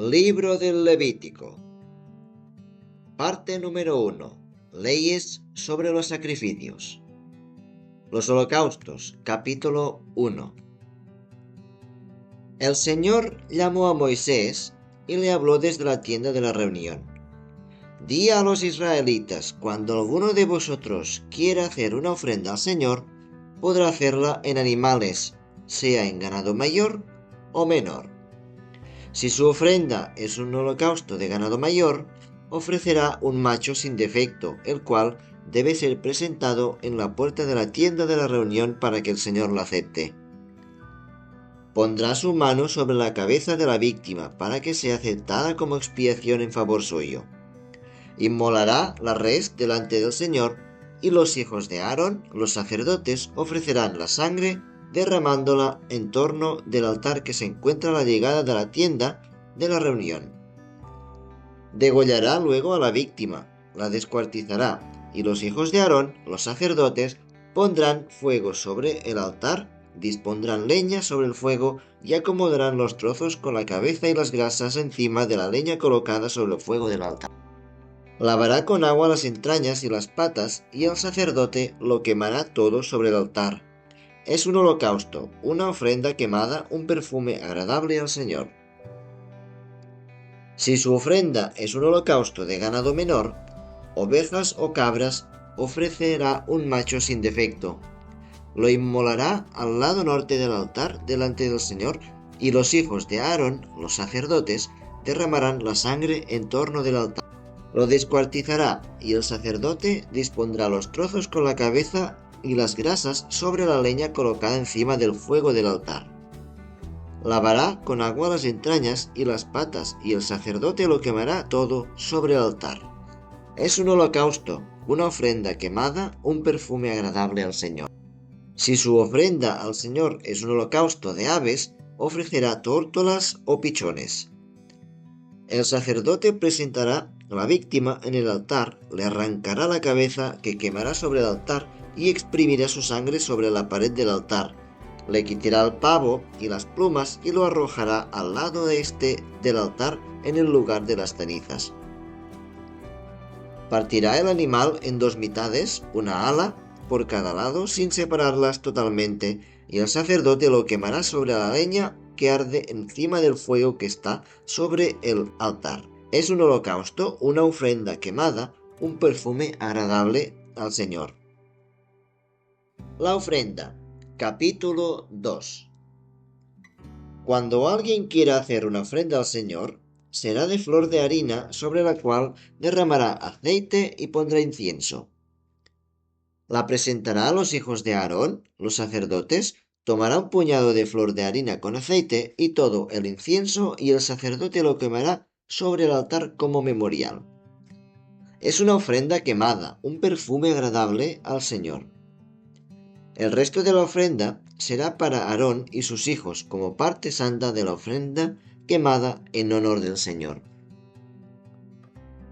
Libro del Levítico. Parte número 1. Leyes sobre los sacrificios. Los holocaustos. Capítulo 1. El Señor llamó a Moisés y le habló desde la tienda de la reunión. Di a los israelitas: cuando alguno de vosotros quiera hacer una ofrenda al Señor, podrá hacerla en animales, sea en ganado mayor o menor. Si su ofrenda es un holocausto de ganado mayor, ofrecerá un macho sin defecto, el cual debe ser presentado en la puerta de la tienda de la reunión para que el Señor lo acepte. Pondrá su mano sobre la cabeza de la víctima para que sea aceptada como expiación en favor suyo. Inmolará la res delante del Señor, y los hijos de Aarón, los sacerdotes, ofrecerán la sangre derramándola en torno del altar que se encuentra a la llegada de la tienda de la reunión. Degollará luego a la víctima, la descuartizará, y los hijos de Aarón, los sacerdotes, pondrán fuego sobre el altar, dispondrán leña sobre el fuego y acomodarán los trozos con la cabeza y las grasas encima de la leña colocada sobre el fuego del altar. Lavará con agua las entrañas y las patas, y el sacerdote lo quemará todo sobre el altar. Es un holocausto, una ofrenda quemada, un perfume agradable al Señor. Si su ofrenda es un holocausto de ganado menor, ovejas o cabras, ofrecerá un macho sin defecto. Lo inmolará al lado norte del altar delante del Señor, y los hijos de Aarón, los sacerdotes, derramarán la sangre en torno del altar. Lo descuartizará, y el sacerdote dispondrá los trozos con la cabeza y las grasas sobre la leña colocada encima del fuego del altar. Lavará con agua las entrañas y las patas, y el sacerdote lo quemará todo sobre el altar. Es un holocausto, una ofrenda quemada, un perfume agradable al Señor. Si su ofrenda al Señor es un holocausto de aves, ofrecerá tórtolas o pichones. El sacerdote presentará a la víctima en el altar, le arrancará la cabeza que quemará sobre el altar y exprimirá su sangre sobre la pared del altar. Le quitará el pavo y las plumas y lo arrojará al lado este del altar en el lugar de las cenizas. Partirá el animal en dos mitades, una ala por cada lado, sin separarlas totalmente, y el sacerdote lo quemará sobre la leña que arde encima del fuego que está sobre el altar. Es un holocausto, una ofrenda quemada, un perfume agradable al Señor. La ofrenda. Capítulo 2. Cuando alguien quiera hacer una ofrenda al Señor, será de flor de harina sobre la cual derramará aceite y pondrá incienso. La presentará a los hijos de Aarón, los sacerdotes, tomará un puñado de flor de harina con aceite y todo el incienso, y el sacerdote lo quemará sobre el altar como memorial. Es una ofrenda quemada, un perfume agradable al Señor. El resto de la ofrenda será para Aarón y sus hijos como parte santa de la ofrenda quemada en honor del Señor.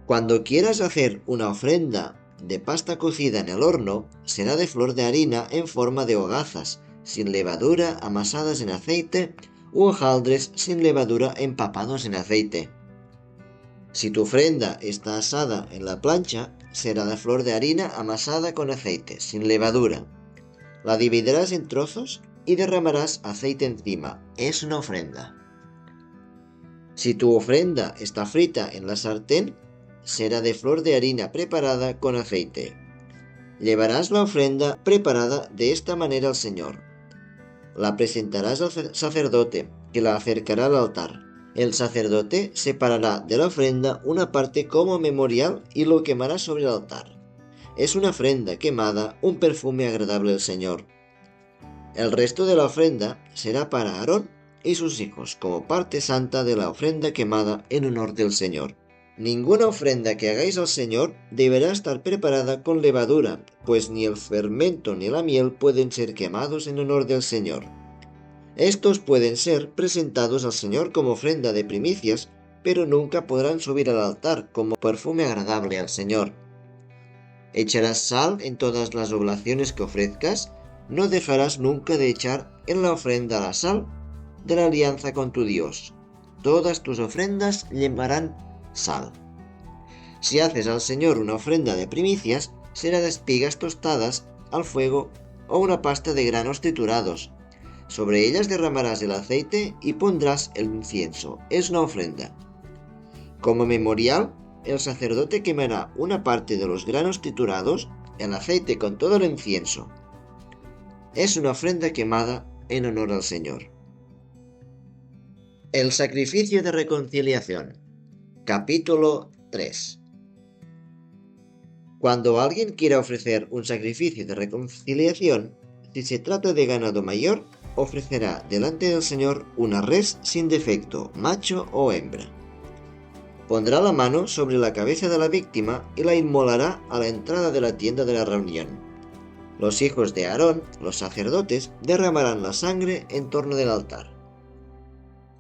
Cuando quieras hacer una ofrenda de pasta cocida en el horno, será de flor de harina en forma de hogazas, sin levadura, amasadas en aceite, u hojaldres sin levadura empapados en aceite. Si tu ofrenda está asada en la plancha, será de flor de harina amasada con aceite, sin levadura. La dividirás en trozos y derramarás aceite encima. Es una ofrenda. Si tu ofrenda está frita en la sartén, será de flor de harina preparada con aceite. Llevarás la ofrenda preparada de esta manera al Señor. La presentarás al sacerdote, que la acercará al altar. El sacerdote separará de la ofrenda una parte como memorial y lo quemará sobre el altar. Es una ofrenda quemada, un perfume agradable al Señor. El resto de la ofrenda será para Aarón y sus hijos, como parte santa de la ofrenda quemada en honor del Señor. Ninguna ofrenda que hagáis al Señor deberá estar preparada con levadura, pues ni el fermento ni la miel pueden ser quemados en honor del Señor. Estos pueden ser presentados al Señor como ofrenda de primicias, pero nunca podrán subir al altar como perfume agradable al Señor. Echarás sal en todas las oblaciones que ofrezcas, no dejarás nunca de echar en la ofrenda la sal de la alianza con tu Dios. Todas tus ofrendas llevarán sal. Si haces al Señor una ofrenda de primicias, será de espigas tostadas al fuego o una pasta de granos triturados. Sobre ellas derramarás el aceite y pondrás el incienso. Es una ofrenda. Como memorial, el sacerdote quemará una parte de los granos triturados, el aceite con todo el incienso. Es una ofrenda quemada en honor al Señor. El sacrificio de reconciliación. Capítulo 3. Cuando alguien quiera ofrecer un sacrificio de reconciliación, si se trata de ganado mayor, ofrecerá delante del Señor una res sin defecto, macho o hembra. Pondrá la mano sobre la cabeza de la víctima y la inmolará a la entrada de la tienda de la reunión. Los hijos de Aarón, los sacerdotes, derramarán la sangre en torno del altar.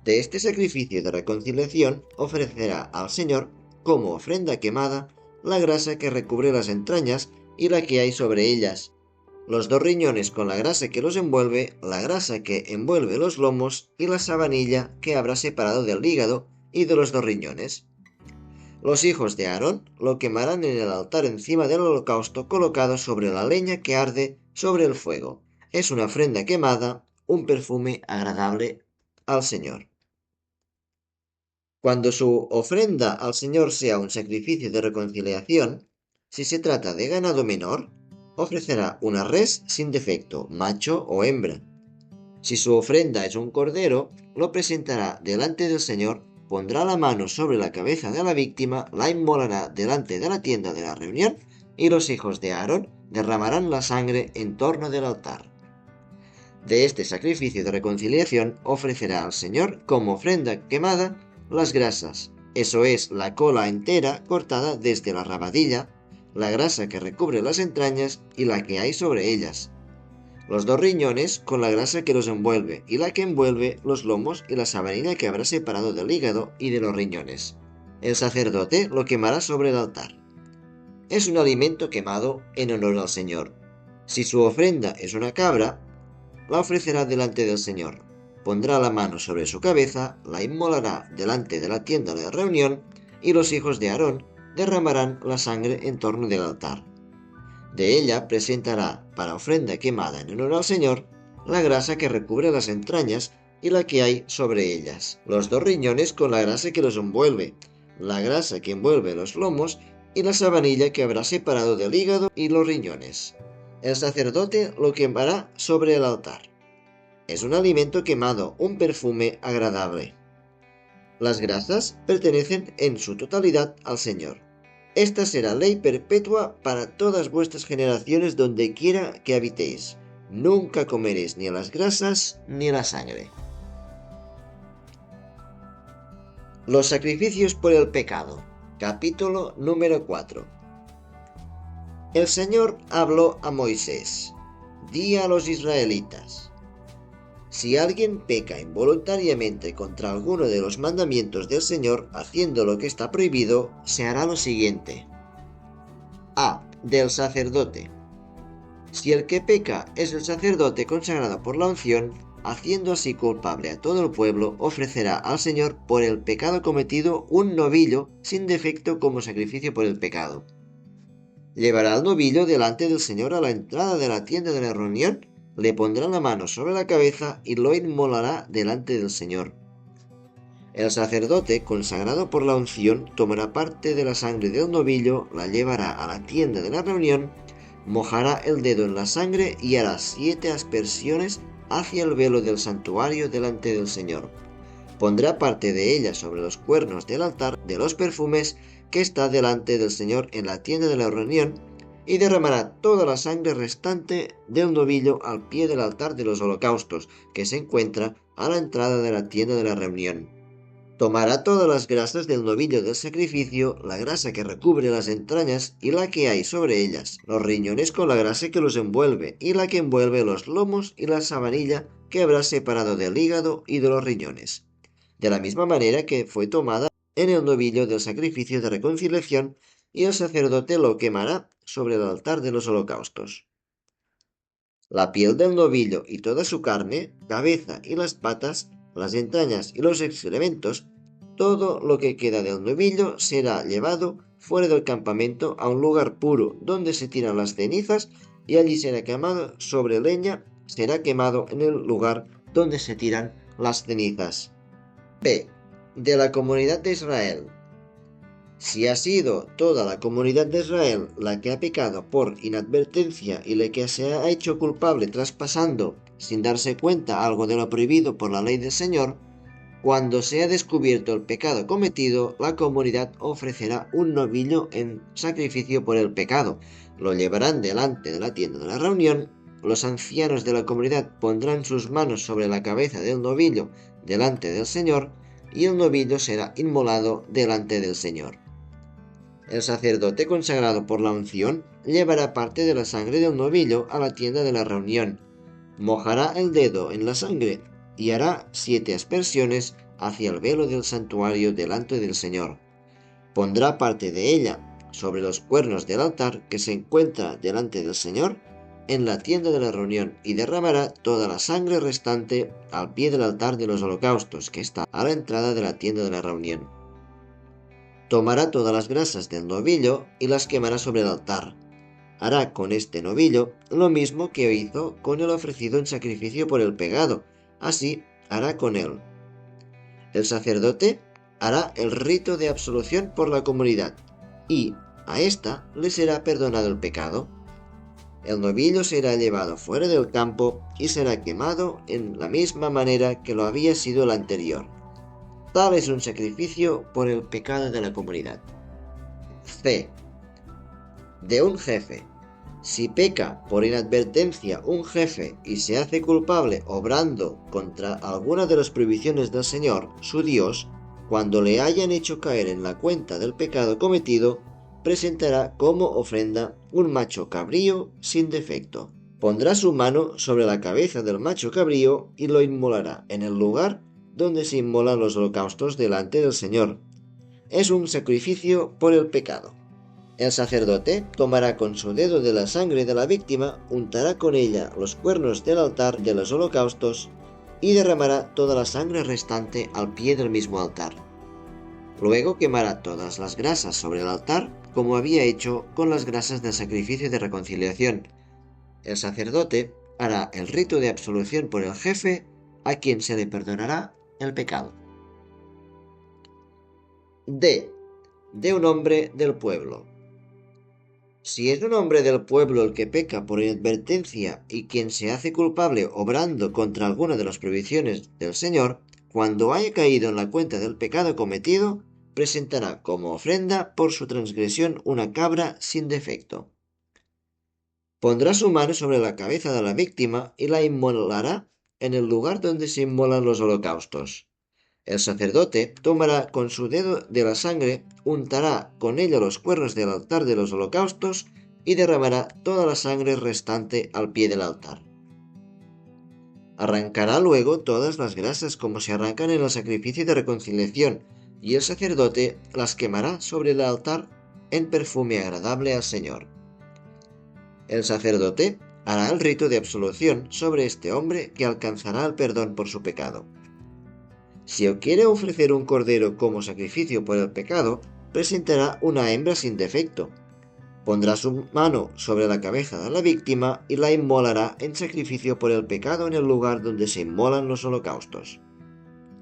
De este sacrificio de reconciliación ofrecerá al Señor, como ofrenda quemada, la grasa que recubre las entrañas y la que hay sobre ellas, los 2 riñones con la grasa que los envuelve, la grasa que envuelve los lomos y la sabanilla que habrá separado del hígado y de los 2 riñones. Los hijos de Aarón lo quemarán en el altar encima del holocausto colocado sobre la leña que arde sobre el fuego. Es una ofrenda quemada, un perfume agradable al Señor. Cuando su ofrenda al Señor sea un sacrificio de reconciliación, si se trata de ganado menor, ofrecerá una res sin defecto, macho o hembra. Si su ofrenda es un cordero, lo presentará delante del Señor, pondrá la mano sobre la cabeza de la víctima, la inmolará delante de la tienda de la reunión, y los hijos de Aarón derramarán la sangre en torno del altar. De este sacrificio de reconciliación ofrecerá al Señor como ofrenda quemada las grasas, eso es, la cola entera cortada desde la rabadilla, la grasa que recubre las entrañas y la que hay sobre ellas, los 2 riñones con la grasa que los envuelve y la que envuelve los lomos y la sabanilla que habrá separado del hígado y de los riñones. El sacerdote lo quemará sobre el altar. Es un alimento quemado en honor al Señor. Si su ofrenda es una cabra, la ofrecerá delante del Señor. Pondrá la mano sobre su cabeza, la inmolará delante de la tienda de reunión, y los hijos de Aarón derramarán la sangre en torno del altar. De ella presentará, para ofrenda quemada en honor al Señor, la grasa que recubre las entrañas y la que hay sobre ellas, los 2 riñones con la grasa que los envuelve, la grasa que envuelve los lomos y la sabanilla que habrá separado del hígado y los riñones. El sacerdote lo quemará sobre el altar. Es un alimento quemado, un perfume agradable. Las grasas pertenecen en su totalidad al Señor. Esta será ley perpetua para todas vuestras generaciones donde quiera que habitéis. Nunca comeréis ni las grasas ni la sangre. Los sacrificios por el pecado. Capítulo número 4. El Señor habló a Moisés. Di a los israelitas: si alguien peca involuntariamente contra alguno de los mandamientos del Señor haciendo lo que está prohibido, se hará lo siguiente. A. Del sacerdote. Si el que peca es el sacerdote consagrado por la unción, haciendo así culpable a todo el pueblo, ofrecerá al Señor por el pecado cometido un novillo sin defecto como sacrificio por el pecado. Llevará al novillo delante del Señor a la entrada de la tienda de la reunión, le pondrá la mano sobre la cabeza y lo inmolará delante del Señor. El sacerdote, consagrado por la unción, tomará parte de la sangre del novillo, la llevará a la tienda de la reunión, mojará el dedo en la sangre y hará 7 aspersiones hacia el velo del santuario delante del Señor. Pondrá parte de ella sobre los cuernos del altar de los perfumes que está delante del Señor en la tienda de la reunión, y derramará toda la sangre restante del novillo al pie del altar de los holocaustos, que se encuentra a la entrada de la tienda de la reunión. Tomará todas las grasas del novillo del sacrificio, la grasa que recubre las entrañas y la que hay sobre ellas, los riñones con la grasa que los envuelve, y la que envuelve los lomos y la sabanilla que habrá separado del hígado y de los riñones, de la misma manera que fue tomada en el novillo del sacrificio de reconciliación, y el sacerdote lo quemará sobre el altar de los holocaustos. La piel del novillo y toda su carne, cabeza y las patas las entrañas y los excrementos, todo lo que queda del novillo será llevado fuera del campamento a un lugar puro donde se tiran las cenizas y allí será quemado sobre leña, será quemado en el lugar donde se tiran las cenizas. B. De la comunidad de Israel. Si ha sido toda la comunidad de Israel la que ha pecado por inadvertencia y la que se ha hecho culpable traspasando, sin darse cuenta, algo de lo prohibido por la ley del Señor, cuando se ha descubierto el pecado cometido, la comunidad ofrecerá un novillo en sacrificio por el pecado. Lo llevarán delante de la tienda de la reunión. Los ancianos de la comunidad pondrán sus manos sobre la cabeza del novillo delante del Señor, y el novillo será inmolado delante del Señor. El sacerdote consagrado por la unción llevará parte de la sangre del novillo a la tienda de la reunión, mojará el dedo en la sangre y hará 7 aspersiones hacia el velo del santuario delante del Señor. Pondrá parte de ella sobre los cuernos del altar que se encuentra delante del Señor en la tienda de la reunión y derramará toda la sangre restante al pie del altar de los holocaustos que está a la entrada de la tienda de la reunión. Tomará todas las grasas del novillo y las quemará sobre el altar. Hará con este novillo lo mismo que hizo con el ofrecido en sacrificio por el pecado, así hará con él. El sacerdote hará el rito de absolución por la comunidad, y a ésta le será perdonado el pecado. El novillo será llevado fuera del campo y será quemado en la misma manera que lo había sido el anterior. Tal es un sacrificio por el pecado de la comunidad. C. De un jefe. Si peca por inadvertencia un jefe y se hace culpable obrando contra alguna de las prohibiciones del Señor, su Dios, cuando le hayan hecho caer en la cuenta del pecado cometido, presentará como ofrenda un macho cabrío sin defecto. Pondrá su mano sobre la cabeza del macho cabrío y lo inmolará en el lugar donde se inmolan los holocaustos delante del Señor. Es un sacrificio por el pecado. El sacerdote tomará con su dedo de la sangre de la víctima, untará con ella los cuernos del altar de los holocaustos y derramará toda la sangre restante al pie del mismo altar. Luego quemará todas las grasas sobre el altar, como había hecho con las grasas del sacrificio de reconciliación. El sacerdote hará el rito de absolución por el jefe, a quien se le perdonará el pecado. D. De un hombre del pueblo. Si es un hombre del pueblo el que peca por inadvertencia y quien se hace culpable obrando contra alguna de las prohibiciones del Señor, cuando haya caído en la cuenta del pecado cometido, presentará como ofrenda por su transgresión una cabra sin defecto. Pondrá su mano sobre la cabeza de la víctima y la inmolará en el lugar donde se inmolan los holocaustos. El sacerdote tomará con su dedo de la sangre, untará con ella los cuernos del altar de los holocaustos y derramará toda la sangre restante al pie del altar. Arrancará luego todas las grasas como se arrancan en el sacrificio de reconciliación, y el sacerdote las quemará sobre el altar en perfume agradable al Señor. El sacerdote hará el rito de absolución sobre este hombre que alcanzará el perdón por su pecado. Si quiere ofrecer un cordero como sacrificio por el pecado, presentará una hembra sin defecto. Pondrá su mano sobre la cabeza de la víctima y la inmolará en sacrificio por el pecado en el lugar donde se inmolan los holocaustos.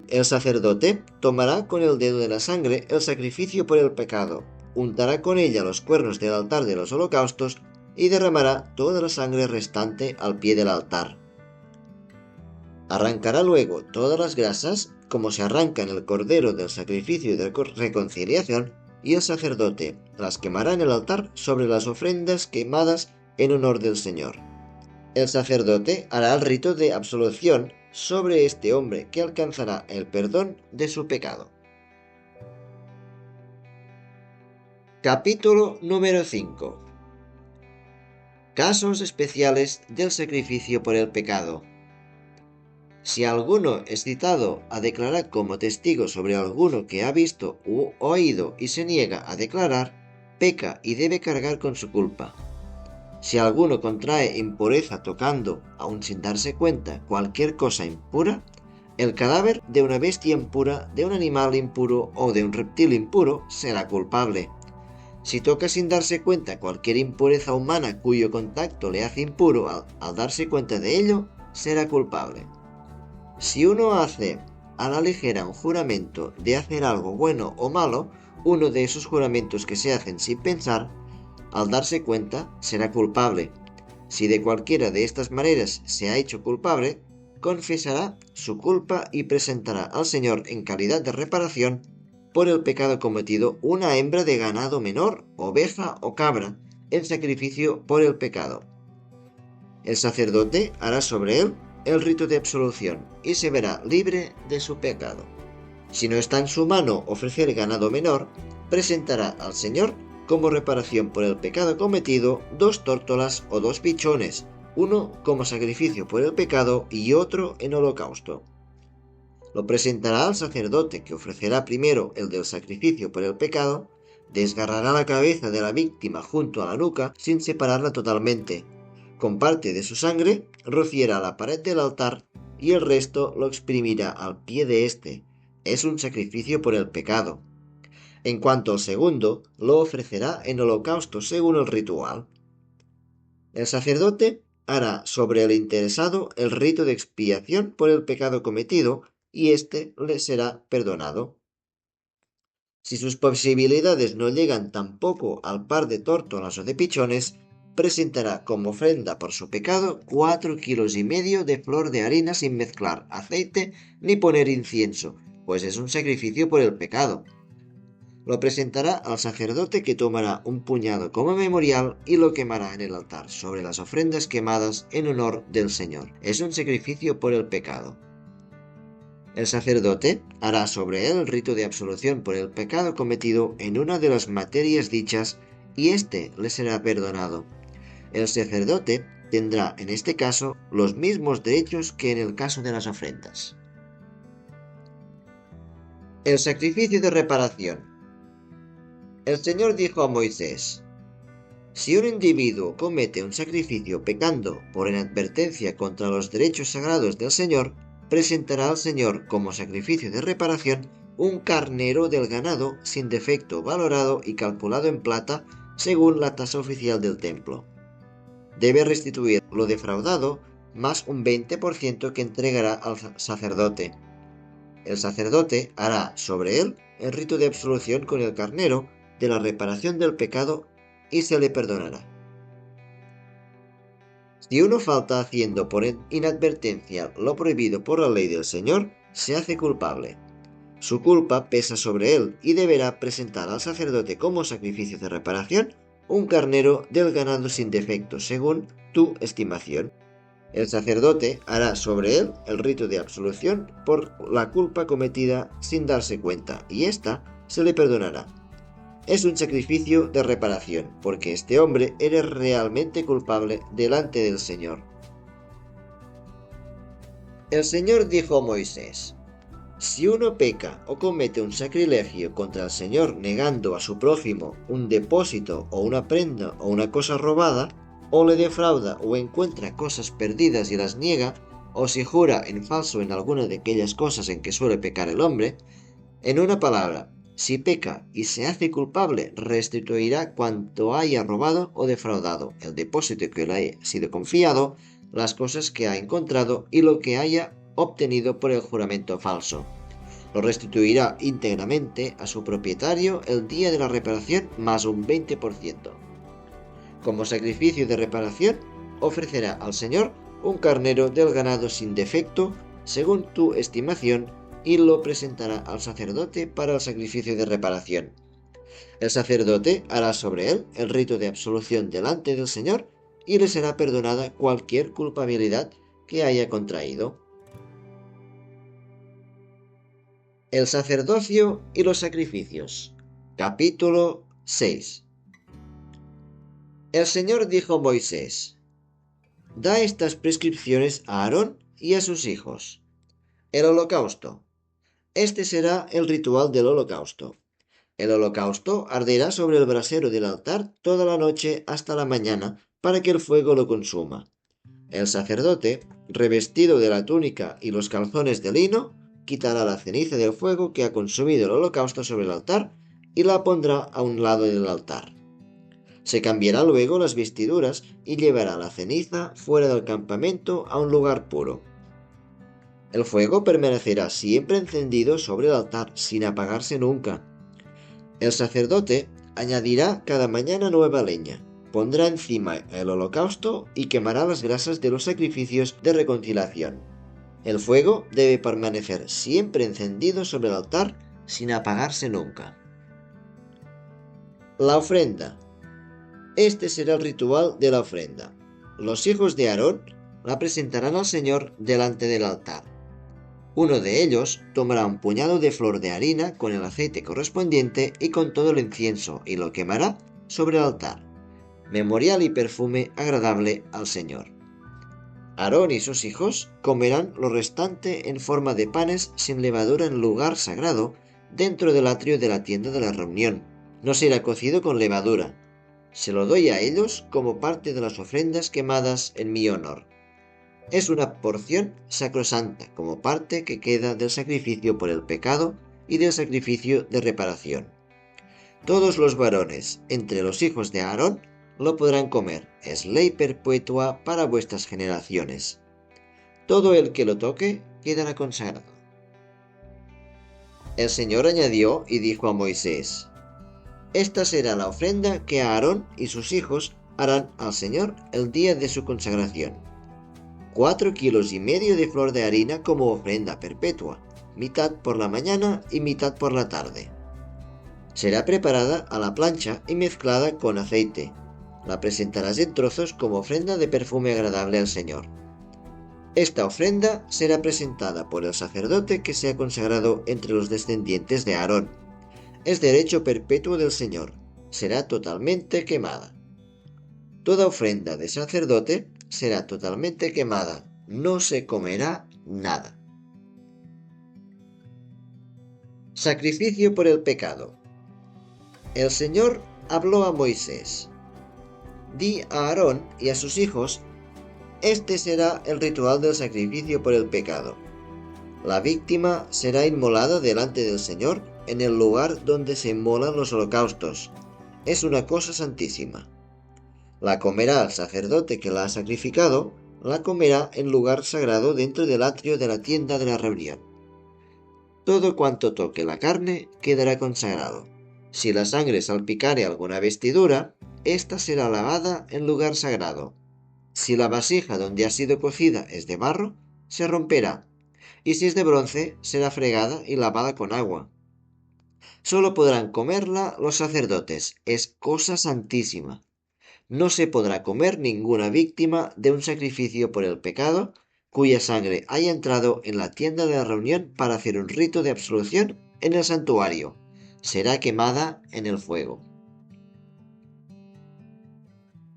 El sacerdote tomará con el dedo de la sangre el sacrificio por el pecado, untará con ella los cuernos del altar de los holocaustos y derramará toda la sangre restante al pie del altar. Arrancará luego todas las grasas, como se arranca en el cordero del sacrificio de reconciliación, y el sacerdote las quemará en el altar sobre las ofrendas quemadas en honor del Señor. El sacerdote hará el rito de absolución sobre este hombre que alcanzará el perdón de su pecado. Capítulo número 5. Casos especiales del sacrificio por el pecado. Si alguno es citado a declarar como testigo sobre alguno que ha visto u oído y se niega a declarar, peca y debe cargar con su culpa. Si alguno contrae impureza tocando, aun sin darse cuenta, cualquier cosa impura, El cadáver de una bestia impura, de un animal impuro o de un reptil impuro será culpable. Si toca sin darse cuenta cualquier impureza humana cuyo contacto le hace impuro al darse cuenta de ello, será culpable. Si uno hace a la ligera un juramento de hacer algo bueno o malo, uno de esos juramentos que se hacen sin pensar, al darse cuenta, será culpable. Si de cualquiera de estas maneras se ha hecho culpable, confesará su culpa y presentará al Señor en calidad de reparación por el pecado cometido una hembra de ganado menor, oveja o cabra, en sacrificio por el pecado. El sacerdote hará sobre él el rito de absolución y se verá libre de su pecado. Si no está en su mano ofrecer ganado menor, presentará al Señor como reparación por el pecado cometido 2 tórtolas o 2 pichones, uno como sacrificio por el pecado y otro en holocausto. Lo presentará al sacerdote, que ofrecerá primero el del sacrificio por el pecado, desgarrará la cabeza de la víctima junto a la nuca sin separarla totalmente. Con parte de su sangre rociará la pared del altar y el resto lo exprimirá al pie de éste. Es un sacrificio por el pecado. En cuanto al segundo, lo ofrecerá en holocausto según el ritual. El sacerdote hará sobre el interesado el rito de expiación por el pecado cometido y éste le será perdonado. Si sus posibilidades no llegan tampoco al par de tórtolas o de pichones, presentará como ofrenda por su pecado 4,5 kilos de flor de harina sin mezclar aceite ni poner incienso, pues es un sacrificio por el pecado. Lo presentará al sacerdote, que tomará un puñado como memorial y lo quemará en el altar sobre las ofrendas quemadas en honor del Señor. Es un sacrificio por el pecado. El sacerdote hará sobre él el rito de absolución por el pecado cometido en una de las materias dichas y éste le será perdonado. El sacerdote tendrá en este caso los mismos derechos que en el caso de las ofrendas. El sacrificio de reparación. El Señor dijo a Moisés: si un individuo comete un sacrificio pecando por inadvertencia contra los derechos sagrados del Señor, presentará al Señor como sacrificio de reparación un carnero del ganado sin defecto, valorado y calculado en plata según la tasa oficial del templo. Debe restituir lo defraudado más un 20% que entregará al sacerdote. El sacerdote hará sobre él el rito de absolución con el carnero de la reparación del pecado y se le perdonará. Si uno falta haciendo por inadvertencia lo prohibido por la ley del Señor, se hace culpable. Su culpa pesa sobre él y deberá presentar al sacerdote como sacrificio de reparación un carnero del ganado sin defecto, según tu estimación. El sacerdote hará sobre él el rito de absolución por la culpa cometida sin darse cuenta, y ésta se le perdonará. Es un sacrificio de reparación, porque este hombre era realmente culpable delante del Señor. El Señor dijo a Moisés: si uno peca o comete un sacrilegio contra el Señor negando a su prójimo un depósito o una prenda o una cosa robada, o le defrauda o encuentra cosas perdidas y las niega, o si jura en falso en alguna de aquellas cosas en que suele pecar el hombre, en una palabra, si peca y se hace culpable, restituirá cuanto haya robado o defraudado, el depósito que le haya sido confiado, las cosas que ha encontrado y lo que haya obtenido por el juramento falso. Lo restituirá íntegramente a su propietario el día de la reparación más un 20%. Como sacrificio de reparación, ofrecerá al Señor un carnero del ganado sin defecto, según tu estimación, y lo presentará al sacerdote para el sacrificio de reparación. El sacerdote hará sobre él el rito de absolución delante del Señor y le será perdonada cualquier culpabilidad que haya contraído. El sacerdocio y los sacrificios. Capítulo 6. El Señor dijo a Moisés: da estas prescripciones a Aarón y a sus hijos. El holocausto. Este será el ritual del holocausto. El holocausto arderá sobre el brasero del altar toda la noche hasta la mañana, para que el fuego lo consuma. El sacerdote, revestido de la túnica y los calzones de lino, quitará la ceniza del fuego que ha consumido el holocausto sobre el altar y la pondrá a un lado del altar. Se cambiará luego las vestiduras y llevará la ceniza fuera del campamento a un lugar puro. El fuego permanecerá siempre encendido sobre el altar sin apagarse nunca. El sacerdote añadirá cada mañana nueva leña, pondrá encima el holocausto y quemará las grasas de los sacrificios de reconciliación. El fuego debe permanecer siempre encendido sobre el altar sin apagarse nunca. La ofrenda. Este será el ritual de la ofrenda. Los hijos de Aarón la presentarán al Señor delante del altar. Uno de ellos tomará un puñado de flor de harina con el aceite correspondiente y con todo el incienso y lo quemará sobre el altar, memorial y perfume agradable al Señor. Aarón y sus hijos comerán lo restante en forma de panes sin levadura en lugar sagrado dentro del atrio de la tienda de la reunión. No será cocido con levadura. Se lo doy a ellos como parte de las ofrendas quemadas en mi honor. Es una porción sacrosanta como parte que queda del sacrificio por el pecado y del sacrificio de reparación. Todos los varones entre los hijos de Aarón lo podrán comer, es ley perpetua para vuestras generaciones. Todo el que lo toque quedará consagrado. El Señor añadió y dijo a Moisés: Esta será la ofrenda que Aarón y sus hijos harán al Señor el día de su consagración. 4,5 kilos de flor de harina como ofrenda perpetua, mitad por la mañana y mitad por la tarde. Será preparada a la plancha y mezclada con aceite. La presentarás en trozos como ofrenda de perfume agradable al Señor. Esta ofrenda será presentada por el sacerdote que sea consagrado entre los descendientes de Aarón. Es derecho perpetuo del Señor. Será totalmente quemada. Toda ofrenda de sacerdote será totalmente quemada. No se comerá nada. Sacrificio por el pecado. El Señor habló a Moisés: Di a Aarón y a sus hijos: Este será el ritual del sacrificio por el pecado. La víctima será inmolada delante del Señor en el lugar donde se inmolan los holocaustos. Es una cosa santísima. La comerá el sacerdote que la ha sacrificado, la comerá en lugar sagrado dentro del atrio de la tienda de la reunión. Todo cuanto toque la carne quedará consagrado. Si la sangre salpicare alguna vestidura, ésta será lavada en lugar sagrado. Si la vasija donde ha sido cocida es de barro, se romperá, y si es de bronce, será fregada y lavada con agua. Solo podrán comerla los sacerdotes, es cosa santísima. No se podrá comer ninguna víctima de un sacrificio por el pecado cuya sangre haya entrado en la tienda de la reunión para hacer un rito de absolución en el santuario. Será quemada en el fuego.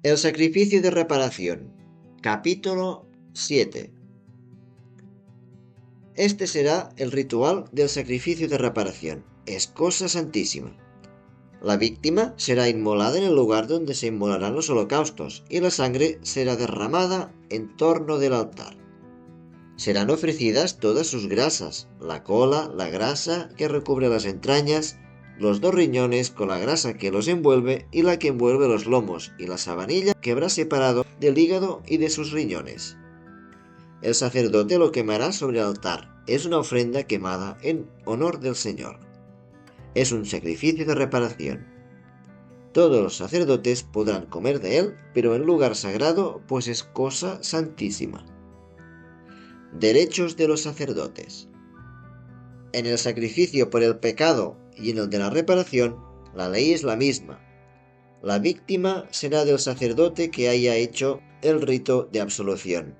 El sacrificio de reparación. Capítulo 7. Este será el ritual del sacrificio de reparación. Es cosa santísima. La víctima será inmolada en el lugar donde se inmolarán los holocaustos, y la sangre será derramada en torno del altar. Serán ofrecidas todas sus grasas, la cola, la grasa que recubre las entrañas, los 2 riñones con la grasa que los envuelve y la que envuelve los lomos, y la sabanilla que habrá separado del hígado y de sus riñones. El sacerdote lo quemará sobre el altar. Es una ofrenda quemada en honor del Señor. Es un sacrificio de reparación. Todos los sacerdotes podrán comer de él, pero en lugar sagrado, pues es cosa santísima. Derechos de los sacerdotes. En el sacrificio por el pecado y en el de la reparación, la ley es la misma. La víctima será del sacerdote que haya hecho el rito de absolución.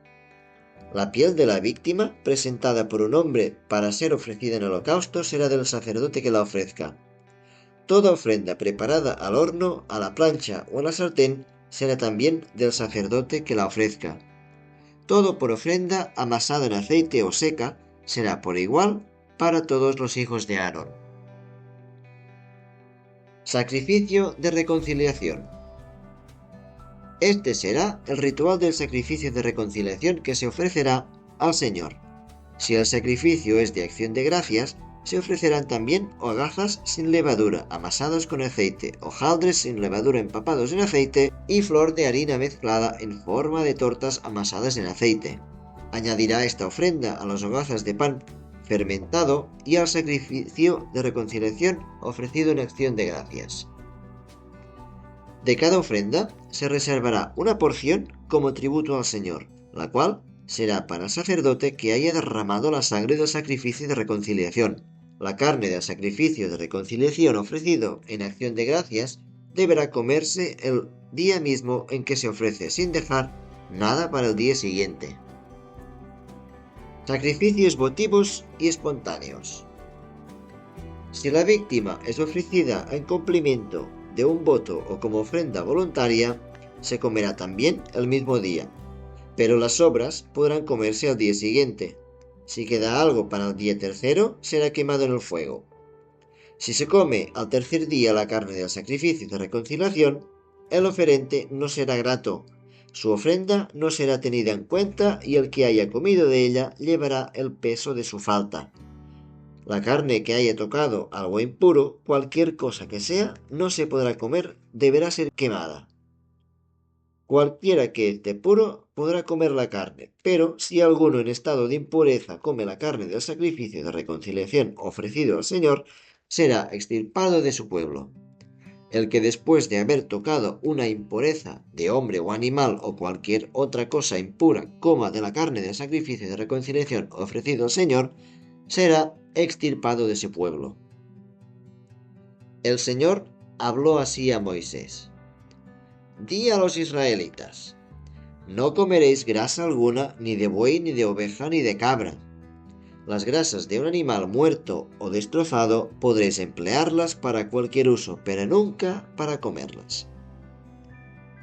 La piel de la víctima, presentada por un hombre para ser ofrecida en holocausto, será del sacerdote que la ofrezca. Toda ofrenda preparada al horno, a la plancha o a la sartén será también del sacerdote que la ofrezca. Todo por ofrenda amasada en aceite o seca será por igual para todos los hijos de Aarón. Sacrificio de reconciliación. Este será el ritual del sacrificio de reconciliación que se ofrecerá al Señor. Si el sacrificio es de acción de gracias, se ofrecerán también hogazas sin levadura, amasados con aceite, hojaldres sin levadura empapados en aceite y flor de harina mezclada en forma de tortas amasadas en aceite. Añadirá esta ofrenda a las hogazas de pan fermentado y al sacrificio de reconciliación ofrecido en acción de gracias. De cada ofrenda se reservará una porción como tributo al Señor, la cual será para el sacerdote que haya derramado la sangre del sacrificio de reconciliación. La carne del sacrificio de reconciliación ofrecido en acción de gracias deberá comerse el día mismo en que se ofrece, sin dejar nada para el día siguiente. Sacrificios votivos y espontáneos. Si la víctima es ofrecida en cumplimiento de un voto o como ofrenda voluntaria, se comerá también el mismo día, pero las sobras podrán comerse al día siguiente. Si queda algo para el día tercero, será quemado en el fuego. Si se come al tercer día la carne del sacrificio de reconciliación, el oferente no será grato, su ofrenda no será tenida en cuenta y el que haya comido de ella llevará el peso de su falta. La carne que haya tocado algo impuro, cualquier cosa que sea, no se podrá comer, deberá ser quemada. Cualquiera que esté puro podrá comer la carne, pero si alguno en estado de impureza come la carne del sacrificio de reconciliación ofrecido al Señor, será extirpado de su pueblo. El que después de haber tocado una impureza de hombre o animal o cualquier otra cosa impura coma de la carne del sacrificio de reconciliación ofrecido al Señor, será extirpado de ese pueblo. El Señor habló así a Moisés: Di a los israelitas: no comeréis grasa alguna, ni de buey, ni de oveja, ni de cabra. Las grasas de un animal muerto o destrozado podréis emplearlas para cualquier uso, pero nunca para comerlas.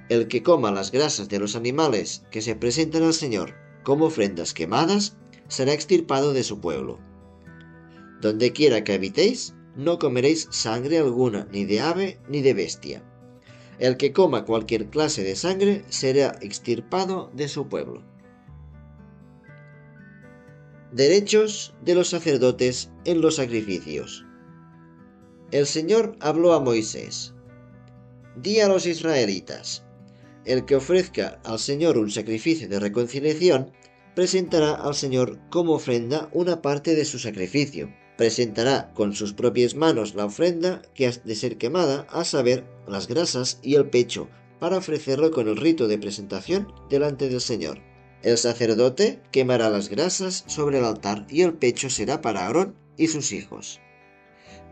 El que coma las grasas de los animales que se presentan al Señor como ofrendas quemadas, será extirpado de su pueblo. Donde quiera que habitéis, no comeréis sangre alguna, ni de ave, ni de bestia. El que coma cualquier clase de sangre será extirpado de su pueblo. Derechos de los sacerdotes en los sacrificios. El Señor habló a Moisés: Di a los israelitas: el que ofrezca al Señor un sacrificio de reconciliación, presentará al Señor como ofrenda una parte de su sacrificio. Presentará con sus propias manos la ofrenda que ha de ser quemada, a saber, las grasas y el pecho, para ofrecerlo con el rito de presentación delante del Señor. El sacerdote quemará las grasas sobre el altar y el pecho será para Aarón y sus hijos.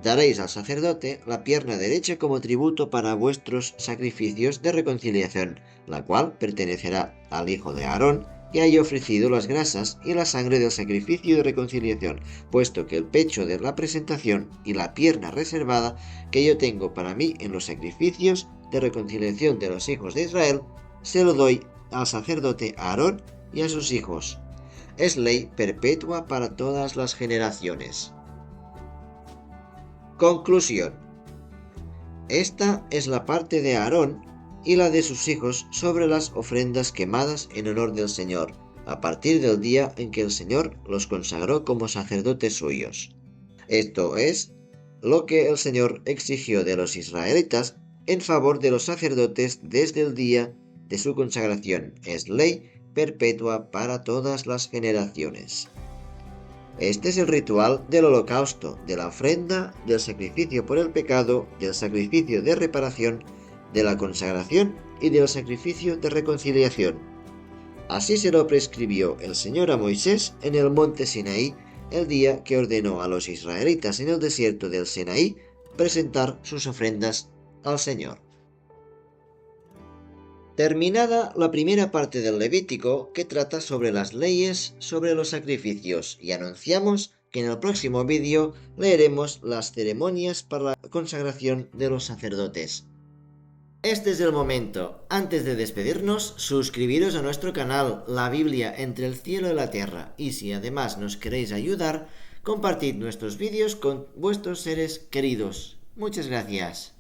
Daréis al sacerdote la pierna derecha como tributo para vuestros sacrificios de reconciliación, la cual pertenecerá al hijo de Aarón, que haya ofrecido las grasas y la sangre del sacrificio de reconciliación, puesto que el pecho de la presentación y la pierna reservada que yo tengo para mí en los sacrificios de reconciliación de los hijos de Israel, se lo doy al sacerdote Aarón y a sus hijos. Es ley perpetua para todas las generaciones. Conclusión. Esta es la parte de Aarón y la de sus hijos sobre las ofrendas quemadas en honor del Señor, a partir del día en que el Señor los consagró como sacerdotes suyos. Esto es lo que el Señor exigió de los israelitas en favor de los sacerdotes desde el día de su consagración. Es ley perpetua para todas las generaciones. Este es el ritual del holocausto, de la ofrenda, del sacrificio por el pecado, del sacrificio de reparación, de la consagración y del sacrificio de reconciliación. Así se lo prescribió el Señor a Moisés en el monte Sinaí, el día que ordenó a los israelitas en el desierto del Sinaí presentar sus ofrendas al Señor. Terminada la primera parte del Levítico, que trata sobre las leyes sobre los sacrificios, y anunciamos que en el próximo vídeo leeremos las ceremonias para la consagración de los sacerdotes. Este es el momento. Antes de despedirnos, suscribiros a nuestro canal La Biblia entre el cielo y la tierra, y si además nos queréis ayudar, compartid nuestros vídeos con vuestros seres queridos. Muchas gracias.